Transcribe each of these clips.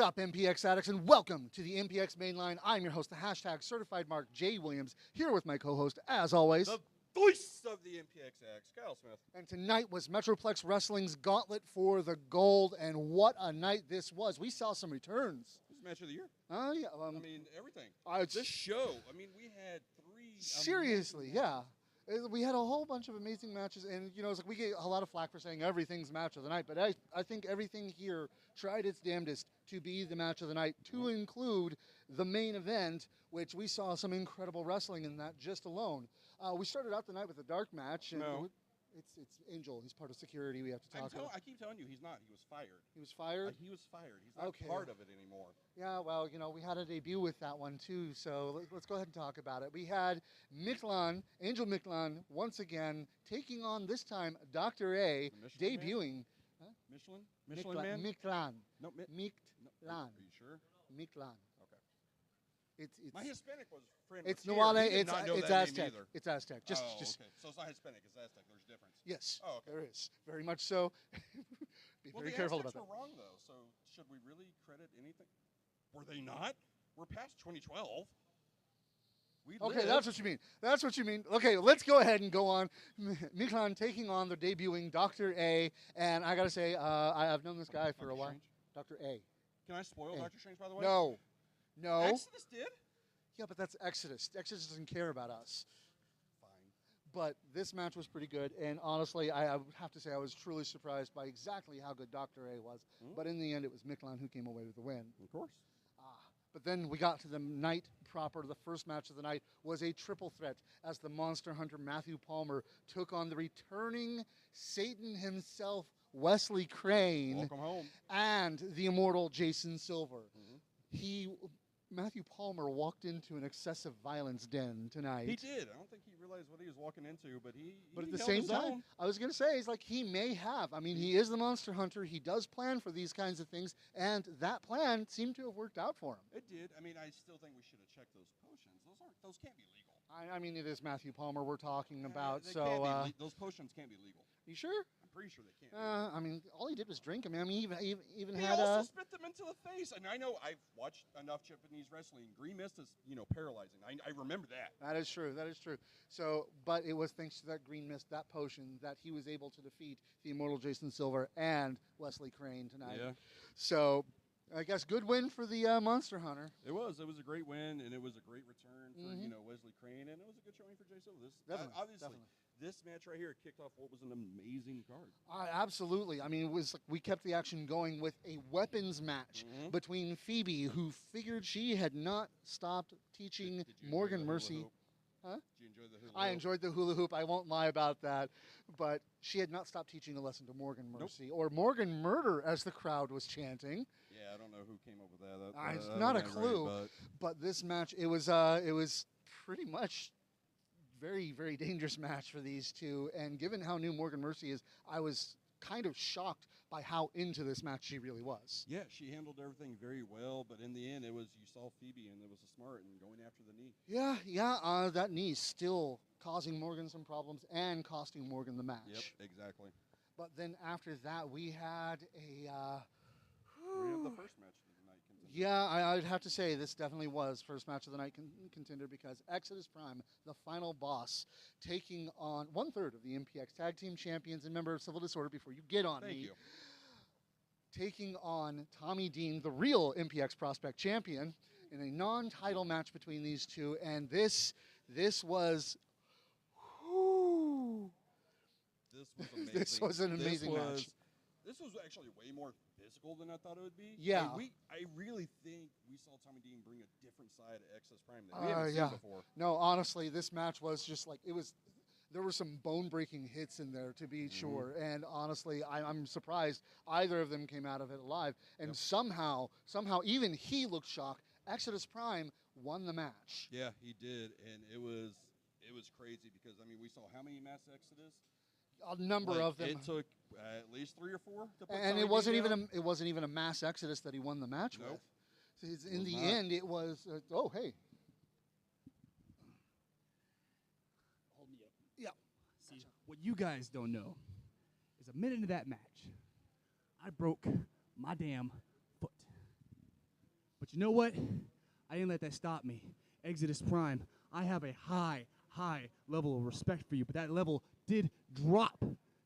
up, MPX addicts, and welcome to the MPX Mainline. I'm your host, the hashtag Certified Mark J. Williams, here with my co-host, as always, the voice of the MPX addicts, Kyle Smith. And tonight was Metroplex Wrestling's Gauntlet for the Gold, and what a night this was. We saw some returns. This is match of the year. Oh, yeah. I mean, everything. This show, I mean, we had three. Seriously, yeah. We had a whole bunch of amazing matches, and you know, it's like we get a lot of flack for saying everything's match of the night, but I think everything here tried its damnedest to be the match of the night, to include the main event, which we saw some incredible wrestling in that just alone. We started out the night with a dark match. And no. It's Angel. He's part of security. We have to talk about. I keep telling you, he's not. He was fired. He was fired? He was fired. He's not part of it anymore. Yeah, well, you know, we had a debut with that one, too, so let's go ahead and talk about it. We had Angel Michelin, once again, taking on, this time, Dr. A, debuting. Huh? Michelin Man? Michelin. No, Michelin. Are you sure? Michelin. Okay. My Hispanic was friend. It's Nuale. It's Aztec. It's Aztec. Just okay. So it's not Hispanic. It's Aztec. There's a difference. Yes. Oh, okay. There is. Very much so. Be very careful about that. Well, the Aztecs were wrong though. So should we really credit anything? Were they not? We're past 2012. Okay, that's what you mean. That's what you mean. Okay, let's go ahead and go on. Michelin taking on the debuting Dr. A, and I gotta say, I've known this guy for a while. Dr. A. Can I spoil Dr. Strange, by the way? No. No. Exodus did? Yeah, but that's Exodus. Exodus doesn't care about us. Fine. But this match was pretty good, and honestly, I would have to say I was truly surprised by exactly how good Dr. A was. But in the end, it was Michelin who came away with the win. Of course. But then we got to the night proper. The first match of the night was a triple threat as the Monster Hunter Matthew Palmer took on the returning Satan himself, Wesley Crane. Welcome home. And the immortal Jason Silver. Matthew Palmer walked into an excessive violence den tonight. He did. I don't think he realized what he was walking into, but But at the same time, I was going to say, he's like, he may have. I mean, he is the Monster Hunter. He does plan for these kinds of things, and that plan seemed to have worked out for him. It did. I mean, I still think we should have checked those potions. Those can't be legal. I mean, it is Matthew Palmer we're talking about, those potions can't be legal. You sure? I'm pretty sure they can't. I mean, all he did was drink. I mean, he even he had. He also spit them into the face. And I know I've watched enough Japanese wrestling. Green mist is, paralyzing. I remember that. That is true. That is true. So, but it was thanks to that green mist, that potion, that he was able to defeat the immortal Jason Silver and Wesley Crane tonight. Yeah. So, I guess good win for the Monster Hunter. It was. It was a great win, and it was a great return for Wesley Crane, and it was a good showing for Jay Silver. Obviously. This match right here kicked off what was an amazing card. Absolutely. I mean, it was like we kept the action going with a weapons match between Phoebe, who figured she had not stopped teaching Morgan Mercy. Huh? Did you enjoy the hula hoop? I enjoyed the hula hoop. I won't lie about that. But she had not stopped teaching a lesson to Morgan Mercy, or Morgan Murder, as the crowd was chanting. Yeah, I don't know who came up with that. Not a clue. But this match, it was pretty much very, very dangerous match for these two. And given how new Morgan Mercy is, I was kind of shocked by how into this match she really was. Yeah, she handled everything very well, but in the end, you saw Phoebe, and it was a smart and going after the knee. Yeah, that knee still causing Morgan some problems and costing Morgan the match. Yep, exactly. But then after that, we had we have the first match of the night contender. Yeah, I'd have to say this definitely was first match of the night contender, because Exodus Prime, the final boss, taking on 1/3 of the MPX Tag Team Champions and member of Civil Disorder, before you get on me, taking on Tommy Dean, the real MPX Prospect Champion, in a non-title match between these two. And this was... This was amazing. This was an amazing match. This was actually way more physical than I thought it would be. Yeah. I really think we saw Tommy Dean bring a different side of Exodus Prime that we haven't seen before. No, honestly, this match was just like, there were some bone-breaking hits in there, to be sure. And honestly, I'm surprised either of them came out of it alive. And somehow, even he looked shocked. Exodus Prime won the match. Yeah, he did. And it was crazy because, I mean, we saw how many mass Exodus? A number of them. It took at least 3 or 4 to put and it wasn't even a mass exodus that he won the match with. So in the end, it was hey. Hold me up. Yeah. See, what you guys don't know is a minute into that match, I broke my damn foot. But you know what? I didn't let that stop me. Exodus Prime, I have a high level of respect for you, but that level did drop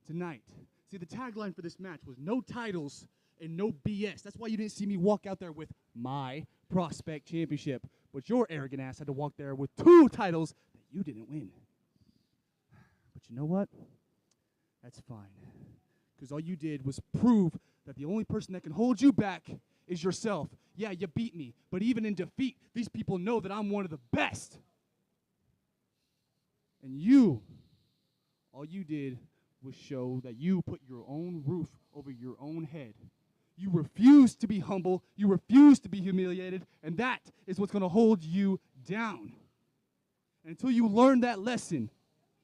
tonight. See, the tagline for this match was no titles and no BS. That's why you didn't see me walk out there with my Prospect Championship. But your arrogant ass had to walk there with 2 titles that you didn't win. But you know what? That's fine. Because all you did was prove that the only person that can hold you back is yourself. Yeah, you beat me, but even in defeat, these people know that I'm one of the best. And you, all you did was show that you put your own roof over your own head. You refuse to be humble, you refuse to be humiliated, and that is what's going to hold you down. And until you learn that lesson,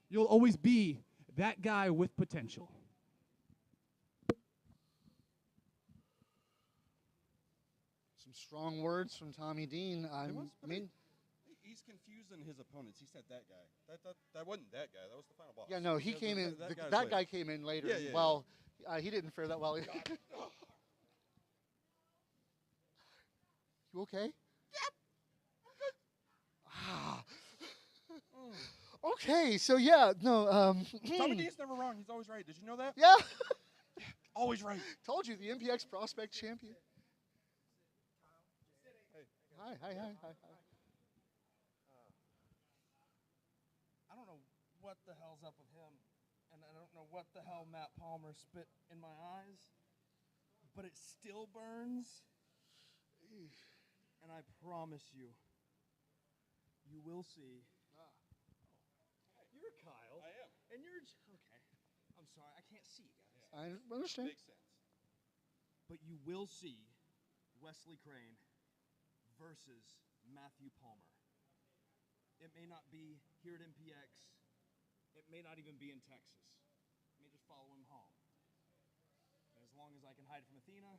you'll always be that guy with potential. Some strong words from Tommy Dean. He's confusing his opponents. He said that guy. That wasn't that guy. That was the final boss. Yeah, no, he came in. That guy came in later. Yeah, yeah, well, he didn't fare that well. You okay? Yep. Ah. Okay, so yeah, no. Tommy Dean's never wrong. He's always right. Did you know that? Yeah. Always right. Told you, the MPX Prospect Champion. Hey. Hi. I don't know what the hell's up with him, and I don't know what the hell Matt Palmer spit in my eyes, but it still burns. And I promise you, you will see. You're Kyle. I am. And you're okay. I'm sorry, I can't see you guys. I understand. Makes sense. But you will see Wesley Crane versus Matthew Palmer. It may not be here at MPX. It may not even be in Texas. You may just follow him home. And as long as I can hide from Athena,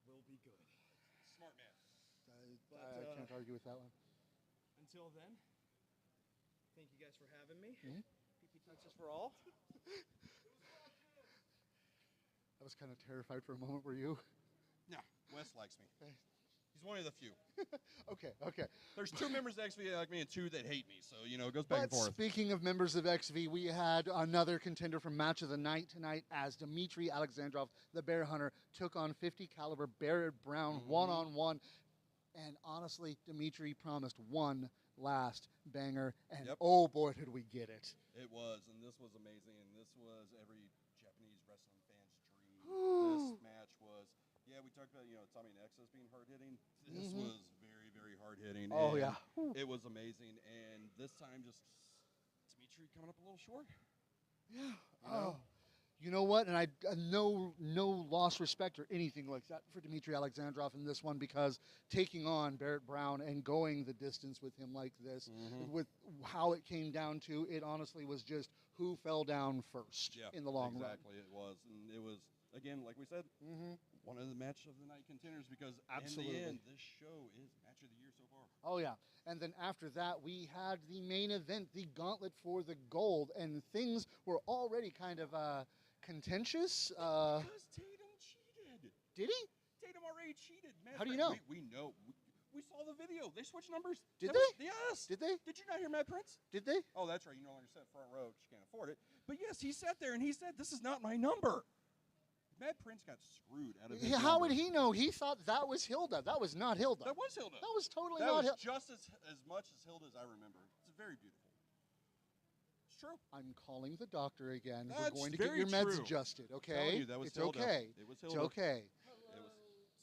we'll be good. Smart man. I can't argue with that one. Until then, thank you guys for having me. Mm-hmm. PP Texas for all. I was kind of terrified for a moment, were you? No, Wes likes me. He's one of the few. Okay. There's 2 members of XV that like me and 2 that hate me, so, it goes back and forth. Speaking of members of XV, we had another contender from Match of the Night tonight as Dmitry Alexandrov, the Bear Hunter, took on 50 caliber Barrett Brown one-on-one. And honestly, Dmitry promised one last banger, and oh boy, did we get it. It was, and this was amazing, and this was every Japanese wrestling fan's dream. This match was, we talked about, Tommy and Exodus being hard-hitting. This was very, very hard-hitting. Oh, yeah. It was amazing, and this time just Dmitry coming up a little short. Yeah. You know what? And I no lost respect or anything like that for Dmitry Alexandrov in this one, because taking on Barrett Brown and going the distance with him like this, with how it came down to, it honestly was just who fell down first in the long run. Exactly, it was. And it was, again, like we said, one of the match of the night contenders, because in the end, this show is match of the year so far. Oh, yeah. And then after that, we had the main event, the Gauntlet for the Gold, and things were already kind of contentious. Because Tatum cheated. Did he? Tatum already cheated. Man, How do you know? We know. We saw the video. They switched numbers. Did they? Yes. Did they? Did you not hear Matt Prince? Did they? Oh, that's right. You no longer sat front row because you can't afford it. But yes, he sat there and he said, "This is not my number." Matt Prince got screwed out of his How number. would he know? He thought that was Hilda. That was not Hilda. That was Hilda. That was totally that not was Hilda. just as much as Hilda as I remember. It's very beautiful. It's true. I'm calling the doctor again. That's We're going to get your meds adjusted, okay? You, that was it's Hilda. okay. It was It's Hilda. okay. It was.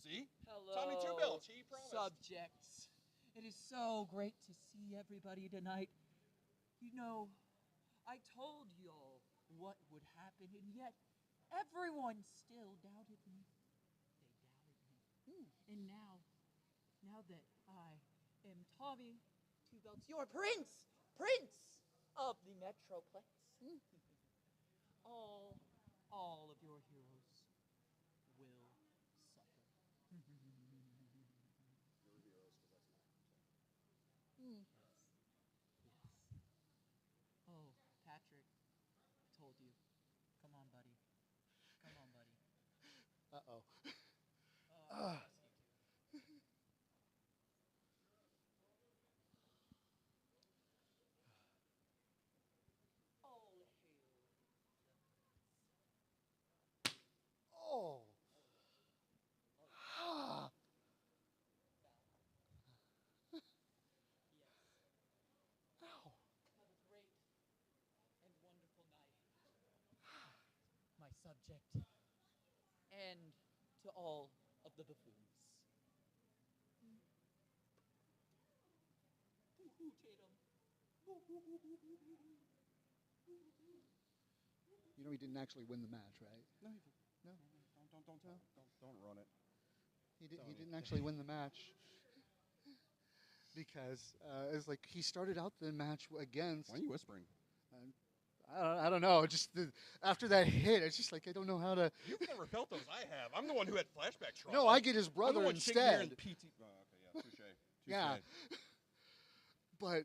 See? Hello, Tommy Two Belch. He promised. subjects. It is so great to see everybody tonight. You know, I told y'all what would happen, and yet everyone still doubted me. They doubted me. And now that I am Tommy Two Belts, your prince of the Metroplex, all of your heroes will suffer. Yes. Oh, Patrick, I told you. Come on, buddy. Come on, buddy. Uh-oh. subject and to all of the buffoons. Boo-hoo, Tatum. You know he didn't actually win the match, right? No, No. don't run it. He didn't actually win the match because it's like he started out the match against. Why are you whispering? I don't know. Just after that hit, it's just like I don't know how to. You've never felt those I have. I'm the one who had flashback trauma. No, I get his I'm the brother one shaking here instead. in PT. Oh, okay, yeah, touche. Yeah. But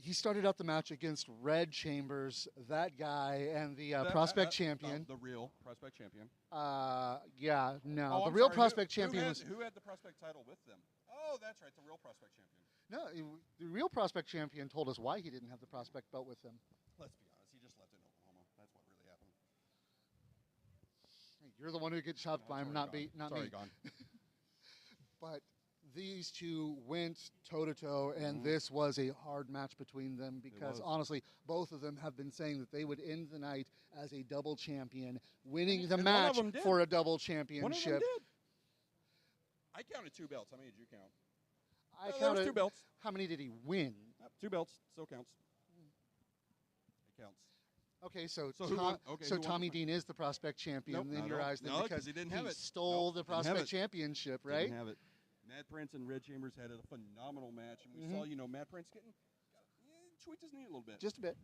he started out the match against Red Chambers, that guy, and the prospect champion. The real prospect champion. Yeah, no, Oh, the I'm real sorry. prospect champion was. Who had the prospect title with them? Oh, that's right, the real prospect champion. No, the real prospect champion told us why he didn't have the prospect belt with him. Let's be honest, he just left in Oklahoma. That's what really happened. Hey, you're the one who gets shopped by him, not me. Gone. But these two went toe-to-toe, and this was a hard match between them because, honestly, both of them have been saying that they would end the night as a double champion, winning the And match one of them for a double One of them championship. did. I counted 2 belts. How many did you count? I There was counted 2 belts. how many did he win? 2 belts still counts. It counts. Okay, so So who won? Okay, who won? Tommy Dean is the prospect champion Nope, in not your at all. eyes then No, because 'cause he didn't have it. stole Nope, the didn't have prospect it. championship, right? Didn't have it. Mad Prince and Red Chambers had a phenomenal match, and we saw, Mad Prince tweaked his knee a little bit. Just a bit.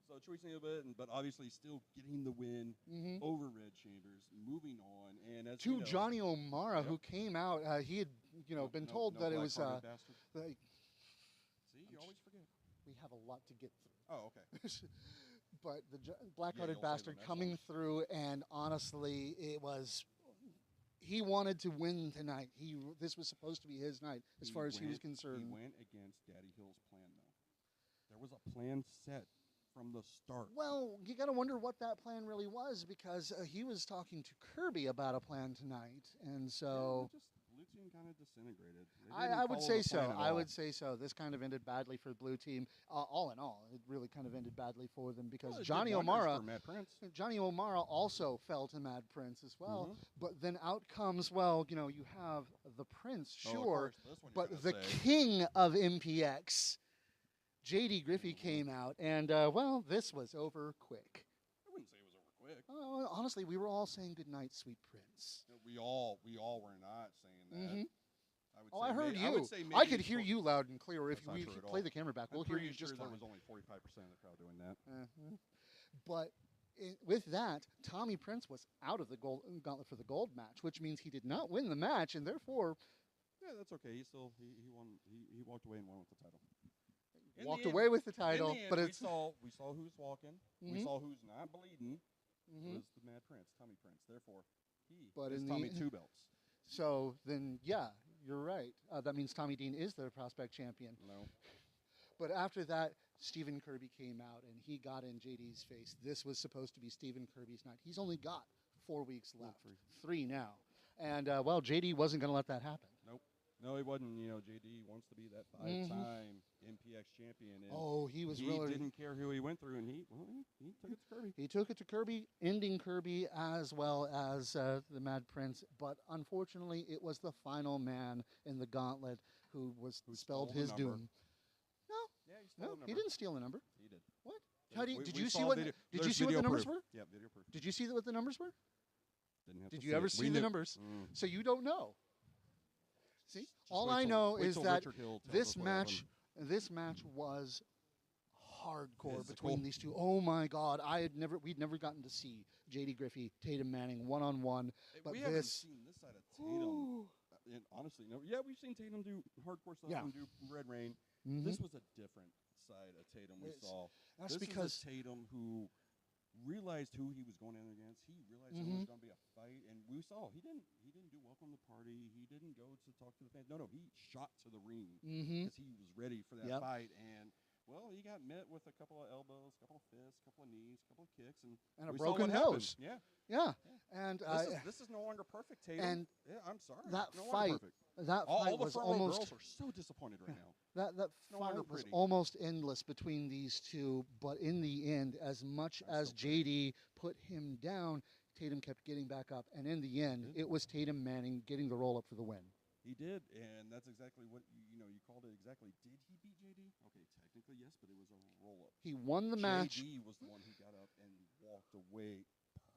So tweaked his knee a little bit, but obviously still getting the win over Red Chambers, moving on, and as we To know, Johnny O'Mara, who came out, he had been told that it was. black-hearted bastard. Like, See, you always forget. we have a lot to get through. Oh, okay. But the black-hearted you'll save bastard the next coming one. through, and honestly, it was. He wanted to win tonight. This was supposed to be his night, as far as he was concerned. He went against Daddy Hill's plan, though. There was a plan set from the start. Well, you got to wonder what that plan really was because he was talking to Kirby about a plan tonight, and so. Blue team kind of disintegrated. I would say so. I would say so. This kind of ended badly for the blue team. All in all, it really kind of ended badly for them because Johnny O'Mara also fell to Mad Prince as well. But then out comes, you have the Prince, sure, but the king of MPX, JD Griffey, came out, and this was over quick. I wouldn't say it was over quick. Honestly, we were all saying goodnight, sweet Prince. We all were not saying that. I heard you. I would say I could hear you loud and clear. If we true at play all. the camera back, we'll I'm hear pretty you sure just there fine. was only 45% of the crowd doing that. But with that, Tommy Prince was out of the gauntlet for the gold match, which means he did not win the match, and therefore Yeah, that's okay. He won. He walked away and won with the title. walked away with the title. In the end, But we it's saw who's walking. We saw who's not bleeding. Was the Mad Prince, Tommy Prince. Therefore, he is Tommy 2 belts. So then, yeah, you're right. That means Tommy Dean is the prospect champion. No. But after that, Stephen Kirby came out and he got in JD's face. This was supposed to be Stephen Kirby's night. He's only got 4 weeks left. 3 now. And, JD wasn't going to let that happen. Nope. No, he wasn't. JD wants to be that 5-time MPX champion. And he was he really. didn't care who he went through, and he took it to Kirby. He took it to Kirby, ending Kirby as well as the Mad Prince. But unfortunately, it was the final man in the gauntlet who spelled his doom. No, Yeah, he stole the number. he didn't steal the number. He did. What? We Did you see saw what? video- Did you there's see what the video numbers proof. were? Yeah, video proof. Did you see what the numbers were? Didn't have Did to you see ever it. see We the knew- numbers? Mm. So you don't know. See, Just all wait I till- know wait is till that Richard Hill tells this us what match, happened. was hardcore Physical. between these two. Oh my God, we'd never gotten to see JD Griffey, Tatum Manning 1-on-1, but we haven't this. seen this side of Tatum. And honestly, no. Yeah, we've seen Tatum do hardcore stuff and do Red Rain. This was a different side of Tatum we saw. That's this because is a Tatum who realized who he was going in against. He realized there was going to be a fight, and we saw he didn't do welcome the party. He didn't go to talk to the fans. No, he shot to the ring because he was ready for that fight. And he got met with a couple of elbows, a couple of fists, a couple of knees, a couple of kicks, and a we saw broken what happened. nose. Yeah. And This is no longer perfect, Tatum. and I'm sorry. that no fight, longer perfect. all the was front row almost. girls are so disappointed right now. That no longer fight was pretty. almost endless between these two, but in the end, as much as JD put him down, Tatum kept getting back up, and in the end, it was Tatum Manning getting the roll-up for the win. He did, and that's exactly what you called it exactly. Did he beat JD? Okay, technically yes, but it was a roll-up. He won the match. JD was the one who got up and walked away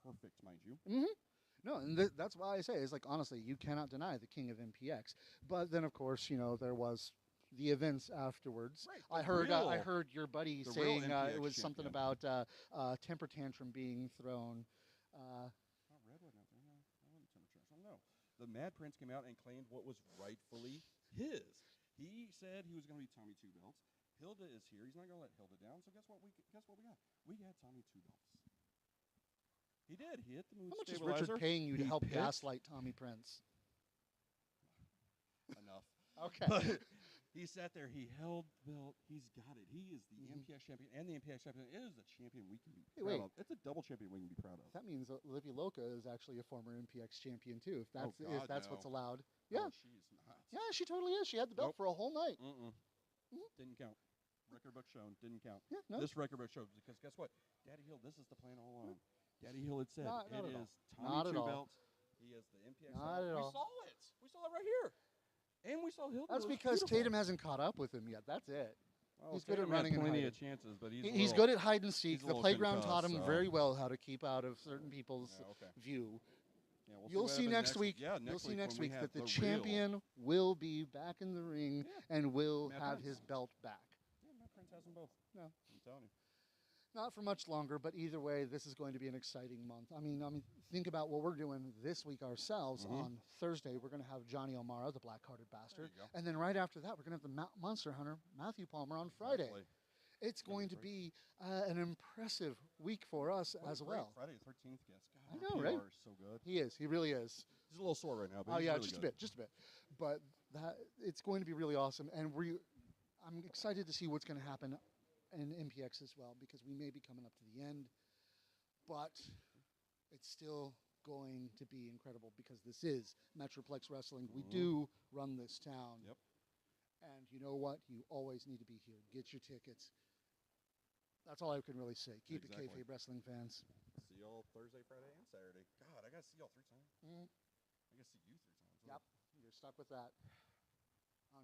perfect, mind you. No, and that's why I say, it's like, honestly, you cannot deny the king of MPX. But then, of course, there was the events afterwards. Right, I heard your buddy saying it was something about temper tantrum being thrown. Not Redwood out there, no. I wasn't temper tantrum. No. The Mad Prince came out and claimed what was rightfully his. He said he was going to be Tommy Two Belts. Hilda is here. He's not going to let Hilda down. So guess what we got? We got Tommy Two Belts. He did. He hit the mood How much is stabilizer. Richard paying you to He help picked- gaslight Tommy Prince? Enough. Okay. But he sat there. He held the belt. He's got it. He is the MPX champion and the MPX champion. It is a champion we can be proud of. It's a double champion we can be proud of. That means Livy Loca is actually a former MPX champion too. If that's God, what's no. allowed. No, Yeah. she's not. Yeah, she totally is. She had the belt Nope. for a whole night. Didn't count. Record book shown. Didn't count. Yeah, no. This record book showed because guess what? Daddy Hill. This is the plan all along. Daddy Hill had said Not it at is all. Tommy Not at Two all. Belts. He is the MPX. Not at we all. saw it. We saw it right here. And we saw Hilda. That's It was because beautiful. Tatum hasn't caught up with him yet. That's it. Well, he's good at Tatum running had and plenty hiding. of chances, but he's He's good at hide and seek. he's a The little playground taught concussed, him so- very well how to keep out of certain people's Yeah, okay. view. Yeah, we'll You'll what see happens next week. Yeah, You'll see next when we week have that the real- champion will be back in the ring and will Matt have Prince. his belt back. Yeah, my Prince has them both. No. I'm telling you. Not for much longer, but either way, this is going to be an exciting month. I mean, think about what we're doing this week ourselves. On Thursday, we're going to have Johnny O'Mara, the black-hearted bastard, you go. and then right after that, we're going to have the Monster Hunter, Matthew Palmer, on Friday. Exactly. It's going to be an impressive week for us What a as great well. Friday the 13th guest. God, I our know, right? PR is so good. He is. He really is. He's a little sore right now, but Oh he's yeah, really just good. a bit. But it's going to be really awesome, and I'm excited to see what's going to happen in MPX as well, because we may be coming up to the end, but it's still going to be incredible because this is Metroplex Wrestling. We do run this town. Yep. And you know what? You always need to be here. Get your tickets. That's all I can really say. Keep Exactly. it kayfabe, wrestling fans. See y'all Thursday, Friday, and Saturday. God, I got to see y'all 3 times. I got to see you 3 times. Yep, you're stuck with that.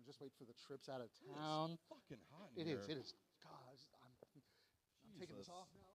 Just wait for the trips out of town. It's fucking hot It in here. is. It is. God, I'm taking this Jesus. off now.